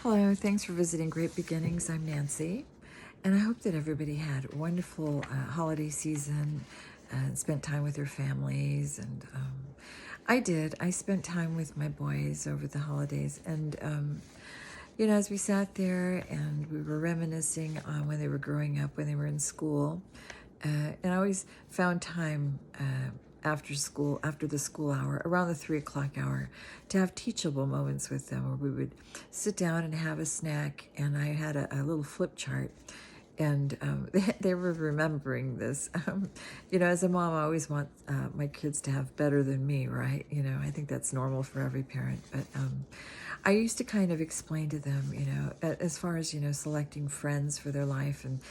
Hello, thanks for visiting Great Beginnings. I'm Nancy, and I hope that everybody had a wonderful holiday season and spent time with their families. And I did. I spent time with my boys over the holidays, and as we sat there and we were reminiscing on when they were growing up, when they were in school, and I always found time after school, after the school hour, around the 3 o'clock hour, to have teachable moments with them where we would sit down and have a snack. And I had a little flip chart, and they were remembering this. As a mom, I always want my kids to have better than me, right? I think that's normal for every parent. But I used to kind of explain to them, as far as, selecting friends for their life and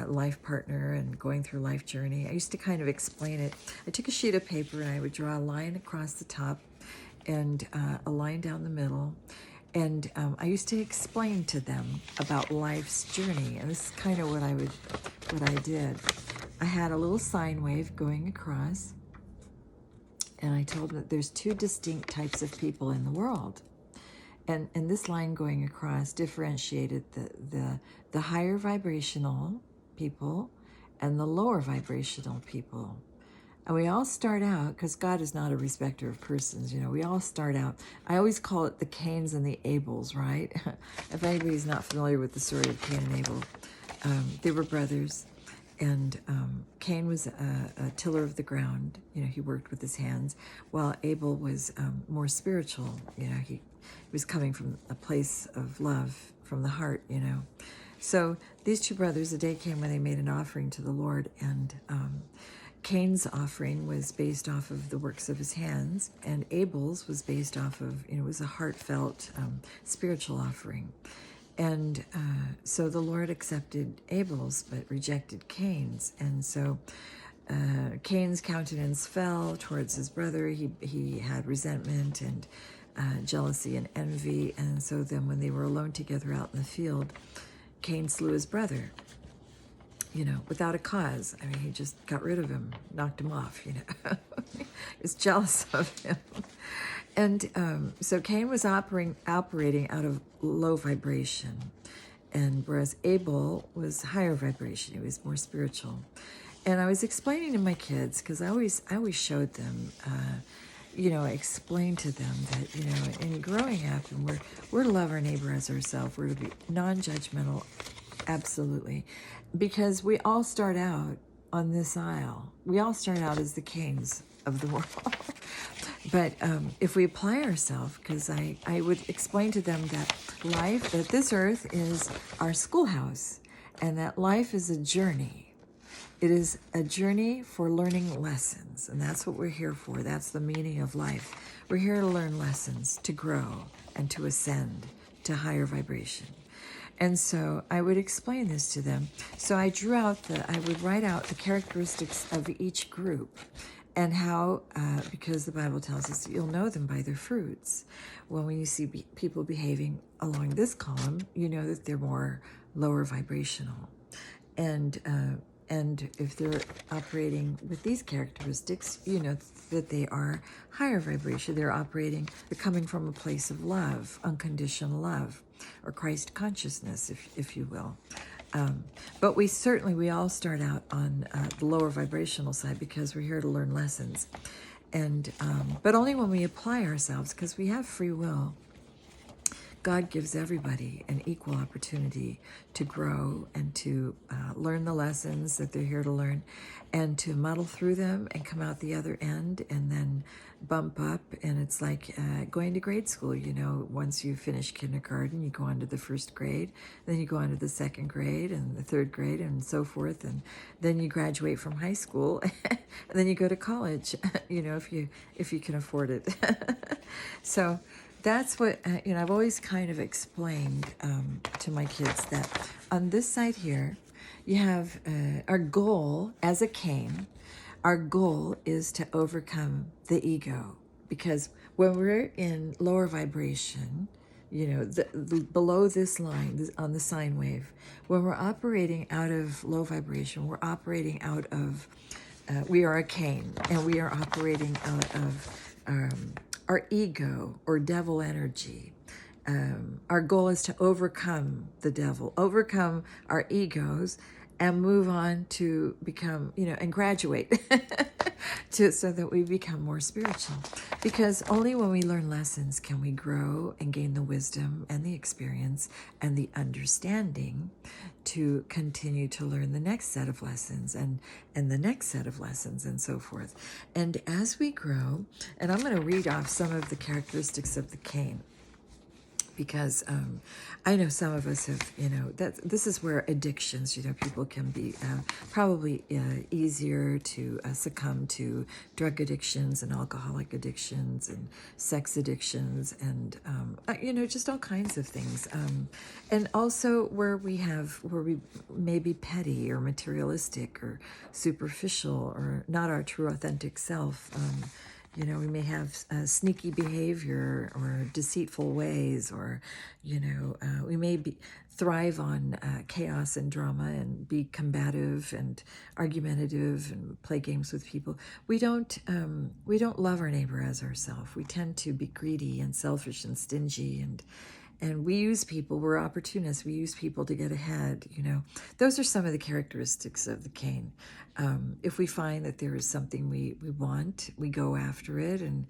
life partner and going through life journey. I used to kind of explain it. I took a sheet of paper and I would draw a line across the top and a line down the middle. And I used to explain to them about life's journey. And this is kind of what I did. I had a little sine wave going across, and I told them that there's two distinct types of people in the world. And this line going across differentiated the higher vibrational people and the lower vibrational people. And we all start out, because God is not a respecter of persons, we all start out. I always call it the Cains and the Abels, right? If anybody's not familiar with the story of Cain and Abel, they were brothers. And Cain was a tiller of the ground. He worked with his hands, while Abel was more spiritual. He was coming from a place of love, from the heart, So these two brothers, the day came when they made an offering to the Lord, and Cain's offering was based off of the works of his hands, and Abel's was based off of, it was a heartfelt spiritual offering. And so the Lord accepted Abel's, but rejected Cain's. And so Cain's countenance fell towards his brother. He had resentment and jealousy and envy. And so then when they were alone together out in the field, Cain slew his brother, without a cause. I mean, he just got rid of him, knocked him off, He was jealous of him. And so Cain was operating out of low vibration, and whereas Abel was higher vibration, he was more spiritual. And I was explaining to my kids, because I always showed them, I explained to them that, in growing up, and we're to love our neighbor as ourselves, we're to be non-judgmental, absolutely, because we all start out on this aisle. We all start out as the Cains of the world. But if we apply ourselves, because I would explain to them that this earth is our schoolhouse, and that life is a journey. It is a journey for learning lessons, and that's what we're here for. That's the meaning of life. We're here to learn lessons, to grow, and to ascend to higher vibration. And so I would explain this to them. So I would write out the characteristics of each group, and how, because the Bible tells us that you'll know them by their fruits. Well, when you see people behaving along this column, you know that they're more lower vibrational. And if they're operating with these characteristics, you know that they are higher vibration. They're coming from a place of love, unconditional love, or Christ consciousness, if you will. But we all start out on the lower vibrational side, because we're here to learn lessons. And but only when we apply ourselves, because we have free will. God gives everybody an equal opportunity to grow and to learn the lessons that they're here to learn, and to muddle through them and come out the other end and then bump up. And it's like going to grade school. Once you finish kindergarten, you go on to the first grade, then you go on to the second grade and the third grade and so forth. And then you graduate from high school and then you go to college, if you can afford it. So that's what, I've always kind of explained to my kids, that on this side here, you have our goal as a Cain. Our goal is to overcome the ego, because when we're in lower vibration, below this line on the sine wave, when we're operating out of low vibration, we're operating out of, we are a Cain, and we are operating out of our ego or devil energy. our goal is to overcome the devil, overcome our egos, and move on to become, and graduate so that we become more spiritual. Because only when we learn lessons can we grow and gain the wisdom and the experience and the understanding to continue to learn the next set of lessons and the next set of lessons and so forth. And as we grow, and I'm going to read off some of the characteristics of the cane, because I know some of us have, that this is where addictions, people can be probably easier to succumb to drug addictions and alcoholic addictions and sex addictions and, just all kinds of things. And also where we may be petty or materialistic or superficial or not our true authentic self. We may have sneaky behavior or deceitful ways, or, we may thrive on chaos and drama and be combative and argumentative and play games with people. We don't love our neighbor as ourselves. We tend to be greedy and selfish and stingy, and we use people. We're opportunists. We use people to get ahead. Those are some of the characteristics of the cane. If we find that there is something we want, we go after it, and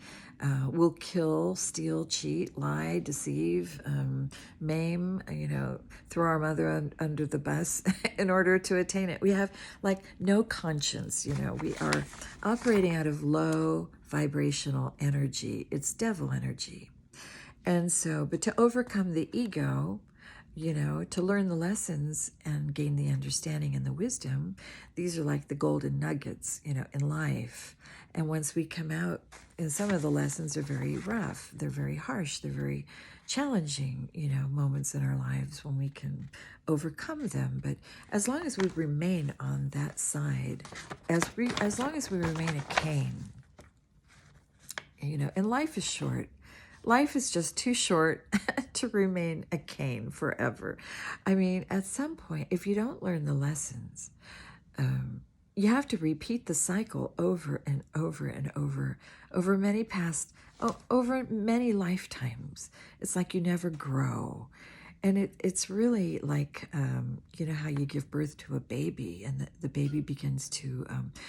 we'll kill, steal, cheat, lie, deceive, maim, throw our mother under the bus in order to attain it. We have no conscience. We are operating out of low vibrational energy. It's devil energy. And so, but to overcome the ego, to learn the lessons and gain the understanding and the wisdom, these are like the golden nuggets, in life. And once we come out, and some of the lessons are very rough, they're very harsh, they're very challenging, moments in our lives when we can overcome them. But as long as we remain on that side, as long as we remain a cane, and life is short. Life is just too short to remain a cane forever. I mean, at some point, if you don't learn the lessons, you have to repeat the cycle over and over and over many lifetimes. It's like you never grow. And it's really like, how you give birth to a baby, and the baby begins to,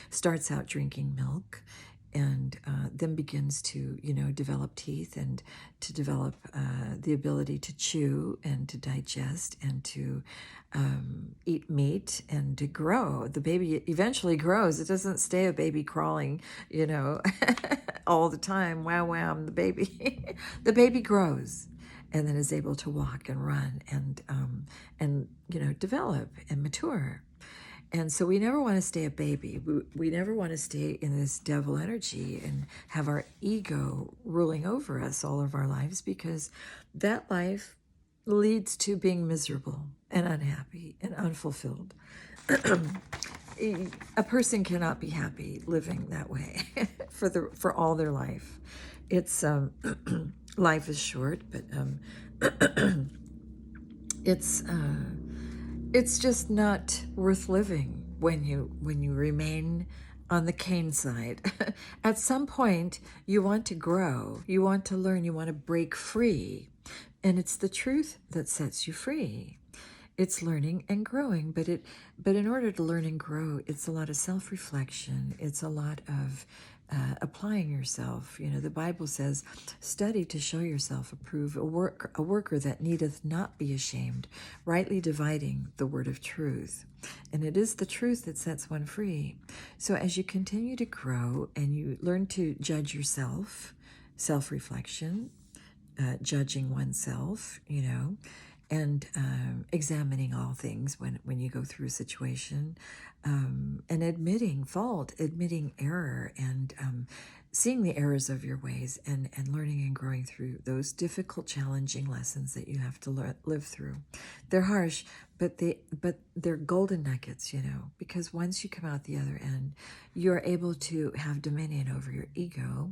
starts out drinking milk, and then begins to, develop teeth and to develop the ability to chew and to digest and to eat meat and to grow. The baby eventually grows. It doesn't stay a baby crawling, all the time. Wow, the baby. The baby grows and then is able to walk and run and develop and mature. And so we never want to stay a baby. We never want to stay in this devil energy and have our ego ruling over us all of our lives, because that life leads to being miserable and unhappy and unfulfilled. A person cannot be happy living that way for all their life. It's life is short, but it's just not worth living when you remain on the cane side. At some point, you want to grow, you want to learn, you want to break free, and it's the truth that sets you free. It's learning and growing, but in order to learn and grow, it's a lot of self-reflection. It's a lot of applying yourself. The Bible says, study to show yourself approved, a worker that needeth not be ashamed, rightly dividing the word of truth. And it is the truth that sets one free. So as you continue to grow and you learn to judge yourself, self-reflection, judging oneself, and examining all things when you go through a situation, and admitting fault, admitting error, and seeing the errors of your ways, and learning and growing through those difficult, challenging lessons that you have to live through. They're harsh, but they're golden nuggets, because once you come out the other end, you're able to have dominion over your ego,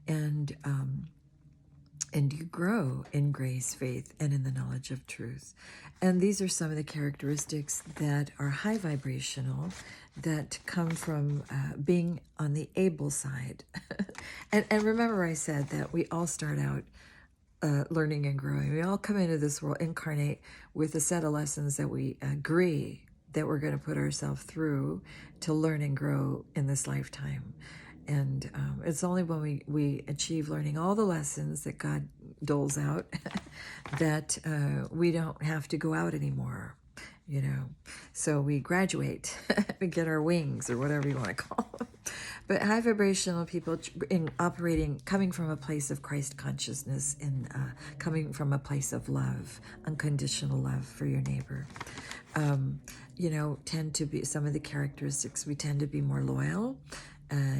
and you grow in grace, faith, and in the knowledge of truth. And these are some of the characteristics that are high vibrational, that come from being on the able side. And remember I said that we all start out learning and growing. We all come into this world, incarnate with a set of lessons that we agree that we're going to put ourselves through to learn and grow in this lifetime. And it's only when we achieve learning all the lessons that God doles out that we don't have to go out anymore, you know. So we graduate, we get our wings or whatever you want to call them. But high vibrational people in operating, coming from a place of Christ consciousness and coming from a place of love, unconditional love for your neighbor, you know, tend to be some of the characteristics. We tend to be more loyal,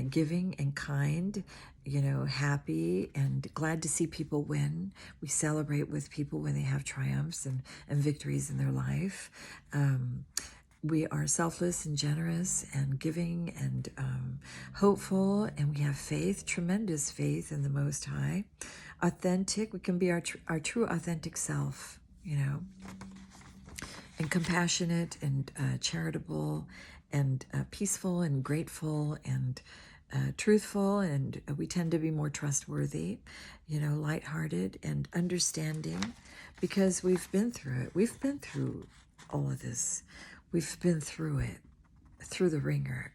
giving and kind, you know, happy and glad to see people win. We celebrate with people when they have triumphs and victories in their life. We are selfless and generous and giving and hopeful, and we have faith, tremendous faith in the Most High. Authentic, we can be our true authentic self, you know, and compassionate and charitable and peaceful and grateful and truthful, and we tend to be more trustworthy, you know, lighthearted and understanding, because we've been through it. We've been through all of this. We've been through it, through the ringer.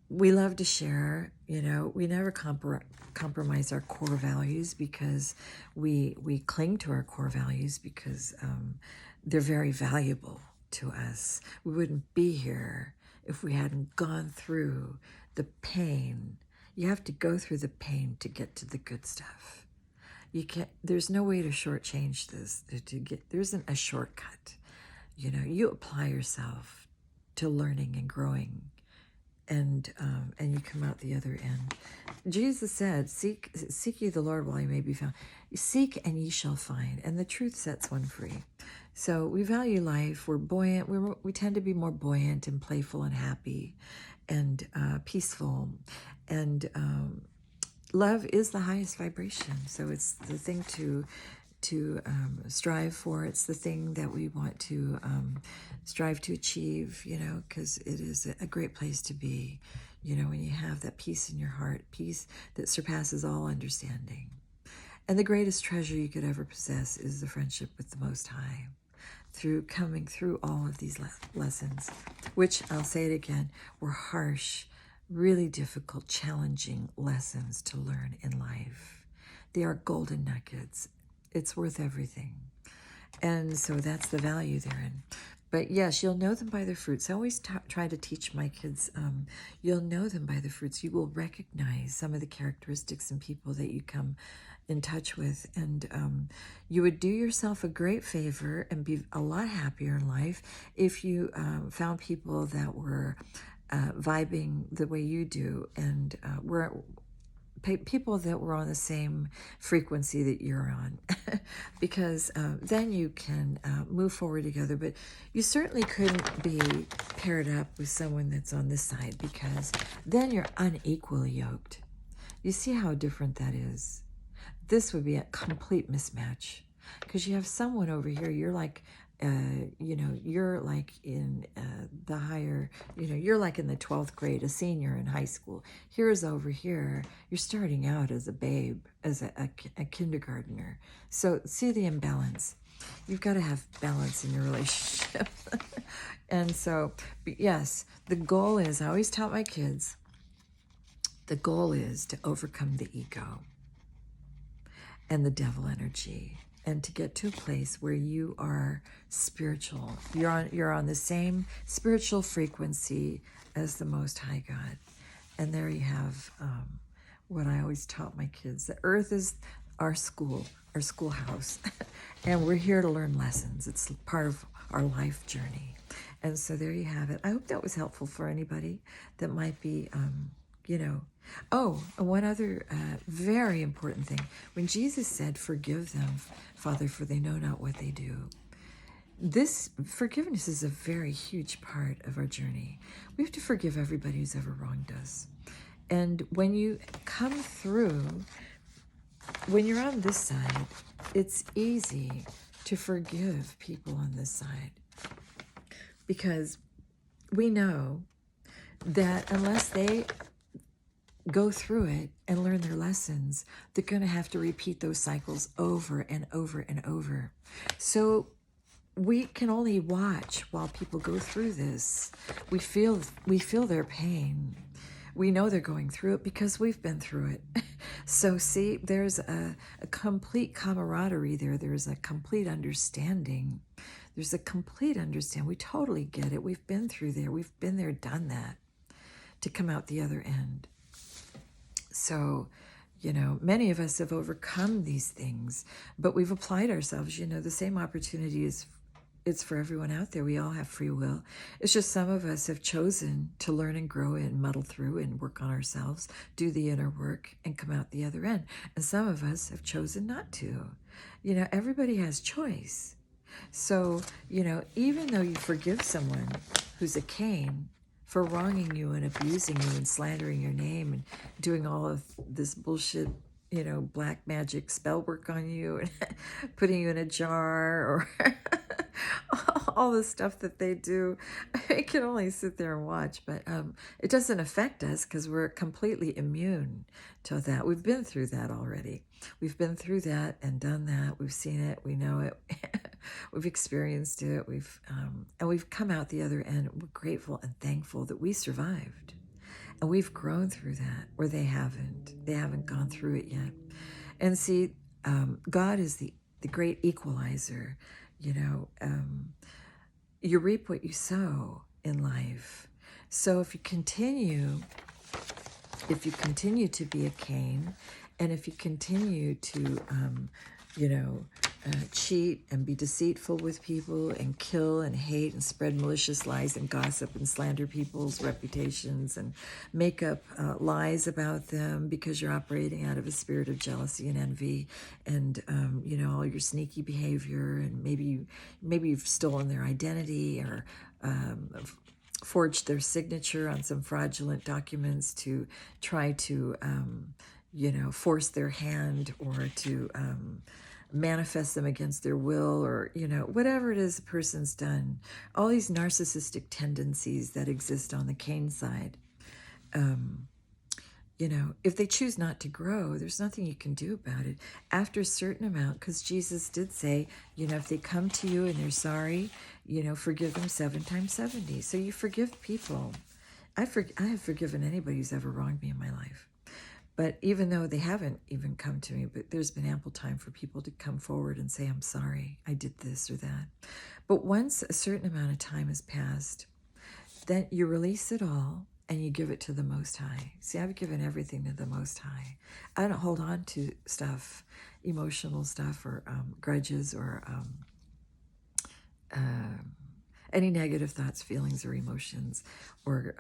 We love to share, you know, we never compromise our core values, because we cling to our core values because they're very valuable to us. We wouldn't be here if we hadn't gone through the pain. You have to go through the pain to get to the good stuff. You can't, there's no way to shortchange this. There isn't a shortcut. You know, you apply yourself to learning and growing, and you come out the other end. Jesus said, seek ye the Lord while he may be found. Seek and ye shall find, and the truth sets one free. So we value life. We're buoyant. We tend to be more buoyant and playful and happy and peaceful. And love is the highest vibration. So it's the thing to strive for. It's the thing that we want to strive to achieve, you know, because it is a great place to be, you know, when you have that peace in your heart, peace that surpasses all understanding. And the greatest treasure you could ever possess is the friendship with the Most High, through coming through all of these lessons, which, I'll say it again, were harsh, really difficult, challenging lessons to learn in life. They are golden nuggets. It's worth everything. And so that's the value therein. But yes, you'll know them by their fruits. I always try to teach my kids, you'll know them by the fruits. You will recognize some of the characteristics in people that you come in touch with. And you would do yourself a great favor and be a lot happier in life if you found people that were vibing the way you do, and were people that were on the same frequency that you're on, because then you can move forward together. But you certainly couldn't be paired up with someone that's on this side, because then you're unequally yoked. You see how different that is? This would be a complete mismatch, because you have someone over here, you're like, you know, you're like in the higher, you know, you're like in the 12th grade, a senior in high school. Here's over here, you're starting out as a babe, as a kindergartner. So see the imbalance. You've got to have balance in your relationship. And so, yes, the goal is, I always tell my kids, the goal is to overcome the ego and the devil energy, and to get to a place where you are spiritual. You're on the same spiritual frequency as the Most High God. And there you have what I always taught my kids. The earth is our school, our schoolhouse. And we're here to learn lessons. It's part of our life journey. And so there you have it. I hope that was helpful for anybody that might be, you know. Oh, and one other very important thing. When Jesus said, forgive them, Father, for they know not what they do. This forgiveness is a very huge part of our journey. We have to forgive everybody who's ever wronged us. And when you come through, when you're on this side, it's easy to forgive people on this side, because we know that unless they go through it and learn their lessons, they're going to have to repeat those cycles over and over and over. So we can only watch while people go through this. We feel their pain. We know they're going through it because we've been through it. So see, there's a complete camaraderie there. There's a complete understanding. There's a complete understanding. We totally get it. We've been through there. We've been there, done that, to come out the other end. So, many of us have overcome these things, but we've applied ourselves. The same opportunity is it's for everyone out there. We all have free will. It's just some of us have chosen to learn and grow and muddle through and work on ourselves, do the inner work, and come out the other end. And some of us have chosen not to. Everybody has choice. So, even though you forgive someone who's a Cain for wronging you and abusing you and slandering your name and doing all of this bullshit, black magic spell work on you and putting you in a jar or all the stuff that they do, I can only sit there and watch, but it doesn't affect us because we're completely immune to that. We've been through that already. We've been through that and done that. We've seen it. We know it. We've experienced it. And we've come out the other end. We're grateful and thankful that we survived. And we've grown through that, or they haven't. They haven't gone through it yet. And see, God is the great equalizer. You reap what you sow in life. So if you continue to be a Cain, and if you continue to, cheat and be deceitful with people and kill and hate and spread malicious lies and gossip and slander people's reputations and make up lies about them because you're operating out of a spirit of jealousy and envy and, all your sneaky behavior, and maybe you've stolen their identity or forged their signature on some fraudulent documents to try to, force their hand or to manifest them against their will, or, whatever it is a person's done. All these narcissistic tendencies that exist on the Cain side. If they choose not to grow, there's nothing you can do about it. After a certain amount, because Jesus did say, if they come to you and they're sorry, forgive them 7 times 70. So you forgive people. I have forgiven anybody who's ever wronged me in my life. But even though they haven't even come to me, but there's been ample time for people to come forward and say, I'm sorry, I did this or that. But once a certain amount of time has passed, then you release it all and you give it to the Most High. See, I've given everything to the Most High. I don't hold on to stuff, emotional stuff, or grudges, or any negative thoughts, feelings, or emotions, or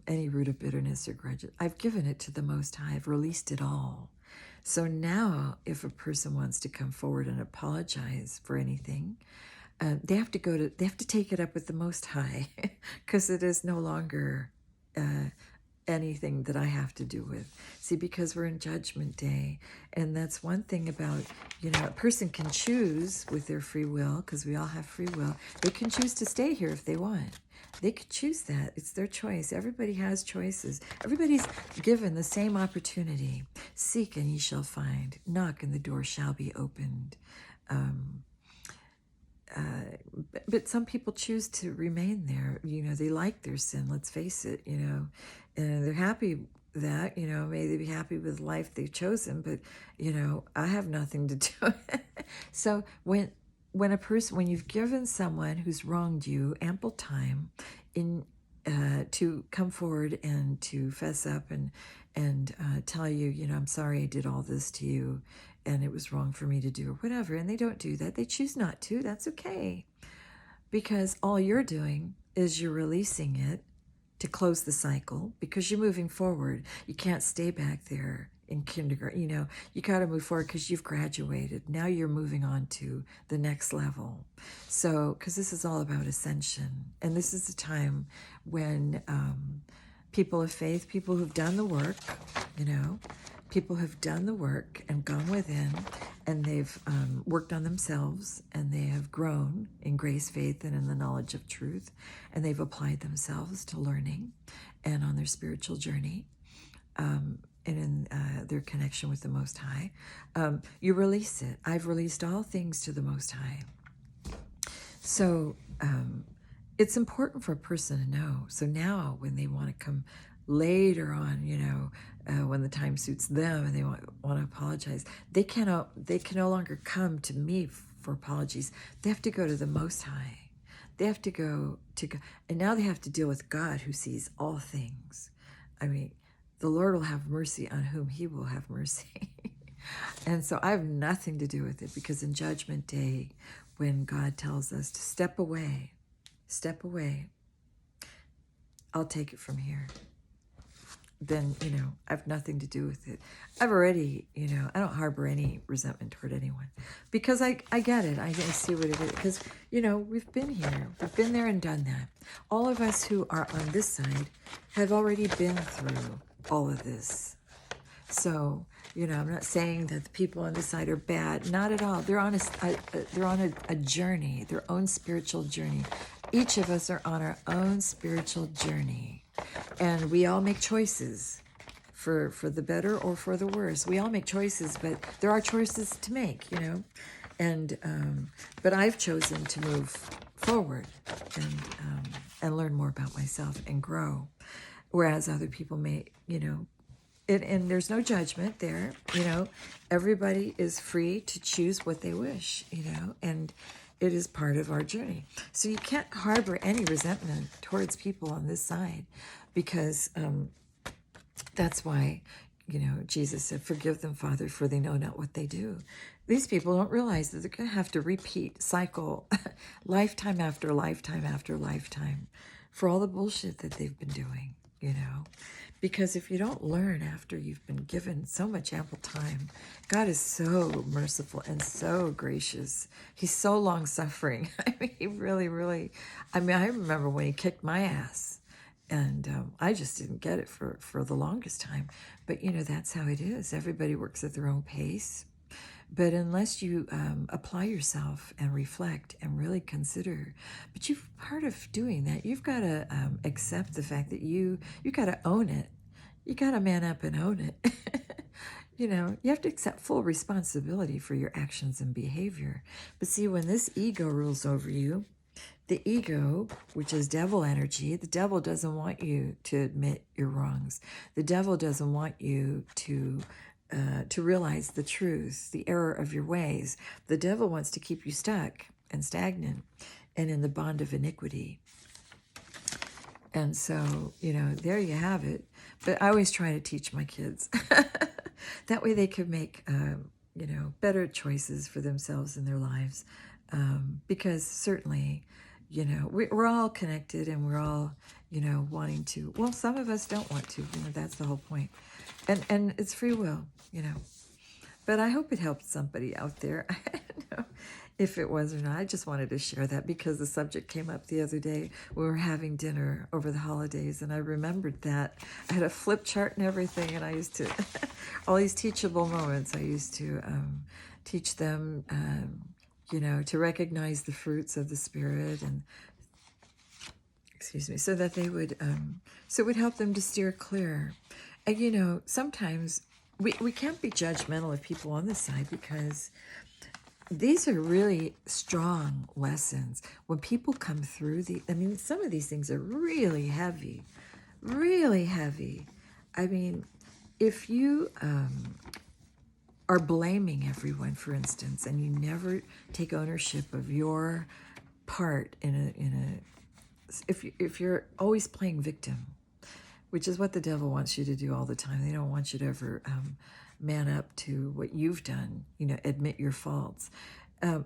any root of bitterness or grudges. I've given it to the Most High. I've released it all. So now if a person wants to come forward and apologize for anything, they have to take it up with the Most High, because it is no longer anything that I have to do with. See, because we're in Judgment Day, and that's one thing about, a person can choose with their free will, because we all have free will. They can choose to stay here if they want. They could choose that. It's their choice. Everybody has choices. Everybody's given the same opportunity. Seek and ye shall find. Knock and the door shall be opened. But some people choose to remain there. They like their sin, let's face it, and they're happy with that, may they be happy with the life they've chosen, but, I have nothing to do with it. So when you've given someone who's wronged you ample time to come forward and to fess up and tell you, I'm sorry I did all this to you, and it was wrong for me to do, or whatever, and they don't do that, they choose not to, that's okay. Because all you're doing is you're releasing it to close the cycle, because you're moving forward. You can't stay back there in kindergarten. You got to move forward because you've graduated. Now you're moving on to the next level. So, because this is all about ascension. And this is the time when people of faith, people who've done the work, people have done the work and gone within, and they've worked on themselves, and they have grown in grace, faith, and in the knowledge of truth, and they've applied themselves to learning and on their spiritual journey. and in their connection with the Most High, you release it. I've released all things to the Most High. So it's important for a person to know. So now when they want to come later on, when the time suits them and they want to apologize, they can no longer come to me for apologies. They have to go to the Most High. They have to go to God. And now they have to deal with God, who sees all things. I mean, the Lord will have mercy on whom he will have mercy. And so I have nothing to do with it, because in Judgment Day, when God tells us to step away, I'll take it from here. Then, I have nothing to do with it. I've already, I don't harbor any resentment toward anyone, because I get it. I see what it is. Because, we've been here. We've been there and done that. All of us who are on this side have already been through all of this. So, I'm not saying that the people on this side are bad. Not at all. They're on a journey, their own spiritual journey. Each of us are on our own spiritual journey. And we all make choices for the better or for the worse. We all make choices, but there are choices to make, And but I've chosen to move forward and learn more about myself and grow, whereas other people may, and there's no judgment there. Everybody is free to choose what they wish, and it is part of our journey. So you can't harbor any resentment towards people on this side, because that's why, Jesus said, "Forgive them, Father, for they know not what they do." These people don't realize that they're going to have to repeat, cycle, lifetime after lifetime after lifetime for all the bullshit that they've been doing, Because if you don't learn after you've been given so much ample time, God is so merciful and so gracious. He's so long-suffering. I mean, he really, really, I remember when he kicked my ass, and I just didn't get it for the longest time. But, that's how it is. Everybody works at their own pace. But unless you apply yourself and reflect and really consider, but part of doing that, you've got to accept the fact that you got to own it. You got to man up and own it. You have to accept full responsibility for your actions and behavior. But see, when this ego rules over you, the ego, which is devil energy, the devil doesn't want you to admit your wrongs. The devil doesn't want you to realize the truth, the error of your ways. The devil wants to keep you stuck and stagnant and in the bond of iniquity. And so, there you have it. But I always try to teach my kids. That way they could make, better choices for themselves in their lives. Because certainly, we're all connected, and we're all, wanting to. Well, some of us don't want to. That's the whole point. And it's free will, But I hope it helped somebody out there. I don't know if it was or not. I just wanted to share that because the subject came up the other day. We were having dinner over the holidays, and I remembered that. I had a flip chart and everything, and I used to, all these teachable moments, I used to teach them, to recognize the fruits of the Spirit, and so that they would, so it would help them to steer clear. And, sometimes we can't be judgmental of people on this side, because these are really strong lessons. When people come through some of these things are really heavy, really heavy. I mean, if you are blaming everyone, for instance, and you never take ownership of your part if you're always playing victim, which is what the devil wants you to do all the time. They don't want you to ever man up to what you've done, admit your faults.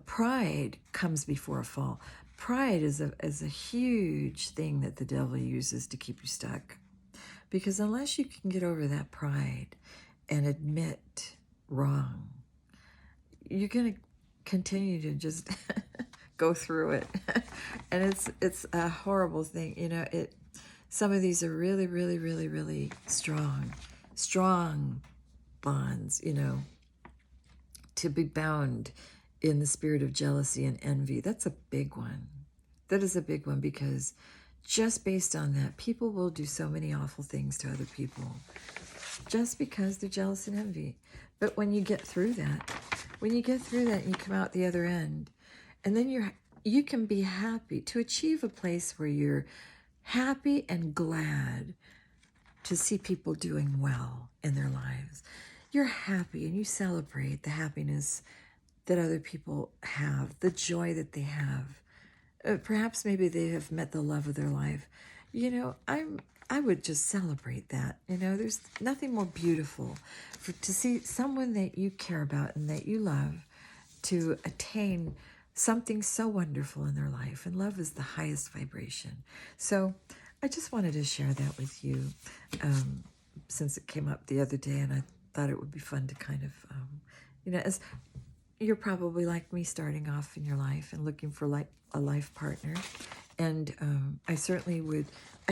Pride comes before a fall. Pride is a huge thing that the devil uses to keep you stuck. Because unless you can get over that pride and admit wrong, you're going to continue to just go through it. And it's a horrible thing. Some of these are really, really, really, really strong bonds, to be bound in the spirit of jealousy and envy. That's a big one. That is a big one, because just based on that, people will do so many awful things to other people. just because they're jealous and envy. But when you get through that, and you come out the other end, and then you can be happy to achieve a place where you're happy and glad to see people doing well in their lives. You're happy and you celebrate the happiness that other people have, the joy that they have. Perhaps maybe they have met the love of their life. I would just celebrate that. There's nothing more beautiful to see someone that you care about and that you love to attain something so wonderful in their life. And love is the highest vibration. So I just wanted to share that with you since it came up the other day, and I thought it would be fun to kind of, as you're probably like me, starting off in your life and looking for like a life partner. And I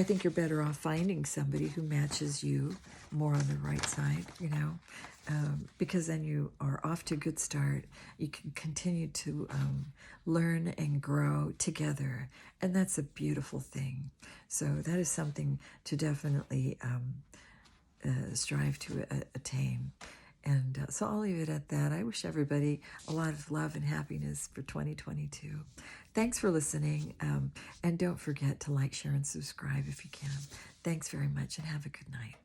think you're better off finding somebody who matches you more on the right side, because then you are off to a good start. You can continue to learn and grow together. And that's a beautiful thing. So that is something to definitely strive to attain. And so I'll leave it at that. I wish everybody a lot of love and happiness for 2022. Thanks for listening. And don't forget to like, share, and subscribe if you can. Thanks very much, and have a good night.